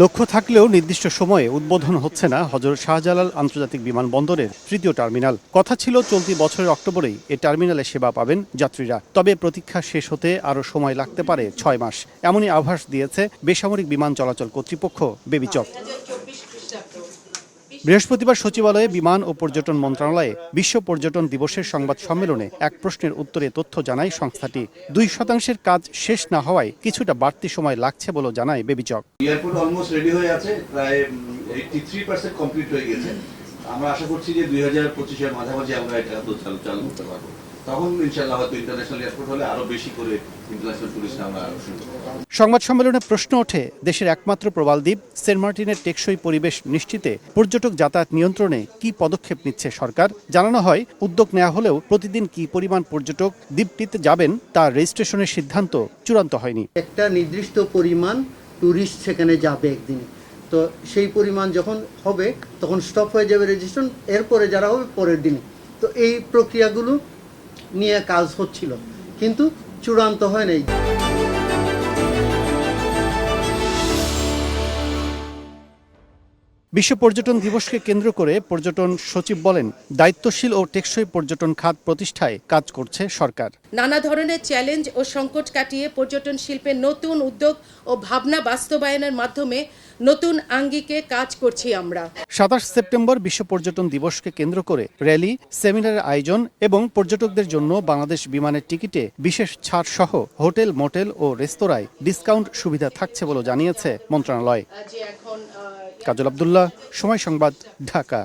লক্ষ্য থাকলেও নির্দিষ্ট সময়ে উদ্বোধন হচ্ছে না হযরত শাহজালাল আন্তর্জাতিক বিমানবন্দরের তৃতীয় টার্মিনাল। কথা ছিল চলতি বছরের অক্টোবরেই এ টার্মিনালে সেবা পাবেন যাত্রীরা। তবে প্রতীক্ষা শেষ হতে আরও সময় লাগতে পারে ৬ মাস। এমনই আভাস দিয়েছে বেসামরিক বিমান চলাচল কর্তৃপক্ষ বেবিচক। বৃহস্পতিবার সচিবালয়ে বিমান ও পর্যটন মন্ত্রণালয়ে বিশ্ব পর্যটন দিবসের সংবাদ সম্মেলনে এক প্রশ্নের উত্তরে তথ্য জানায় সংস্থাটি। ২% কাজ শেষ না হওয়ায় কিছুটা বাড়তি সময় লাগছে বলে জানায় বেবিচক। এয়ারপোর্ট অলমোস্ট রেডি হয়ে আছে, প্রায় 83% কমপ্লিট হয়ে গেছে। আমরা আশা করছি যে 2025 এর মাঝামাঝি আমরা এটা চালু করতে পারবো। তখন ইনশাআল্লাহ হয়তো ইন্টারন্যাশনাল এয়ারপোর্ট হলে আরো বেশি করে ইন্টারন্যাশনাল টুরিস্ট আমরা শুনতে পাবো। সংবাদ সম্মেলনে প্রশ্ন ওঠে, দেশের একমাত্র প্রবাল দ্বীপ সেন্ট মার্টিনের টেকসই পরিবেশ নিশ্চিতে পর্যটক যাতায়াত নিয়ন্ত্রণে কি পদক্ষেপ নিচ্ছে সরকার। জানানো হয়, উদ্যোগ নেওয়া হলেও প্রতিদিন কি পরিমাণ পর্যটক দ্বীপটিতে যাবেন তা রেজিস্ট্রেশনের সিদ্ধান্ত চূড়ান্ত হয়নি। একটা নির্দিষ্ট পরিমাণ টুরিস্ট সেখানে যাবে একদিনে, তো সেই পরিমাণ যখন হবে তখন স্টপ হয়ে যাবে রেজিস্ট্রেশন, এরপরে যারা হবে পরের দিনে। তো এই প্রক্রিয়াগুলো নিয়ে কাজ হচ্ছিল, কিন্তু চূড়ান্ত হয় নাই। বিশ্ব পর্যটন দিবসকে কেন্দ্র করে পর্যটন সচিব বলেন, দায়িত্বশীল ও টেকসই পর্যটন খাত প্রতিষ্ঠায় কাজ করছে সরকার। নানা ধরনের চ্যালেঞ্জ ও সংকট কাটিয়ে পর্যটন শিল্পের নতুন উদ্যোগ ও ভাবনা বাস্তবায়নের মাধ্যমে নতুন আঙ্গিকে কাজ করছি আমরা। ২৭ সেপ্টেম্বর বিশ্ব পর্যটন দিবসকে কেন্দ্র করে র্যালি, সেমিনারের আয়োজন এবং পর্যটকদের জন্য বাংলাদেশ বিমানের টিকিটে বিশেষ ছাড় সহ হোটেল, মোটেল ও রেস্তোরাঁয় ডিসকাউন্ট সুবিধা থাকছে বলে জানিয়েছে মন্ত্রণালয়। কাজল আব্দুল্লাহ, সময় সংবাদ, ঢাকা।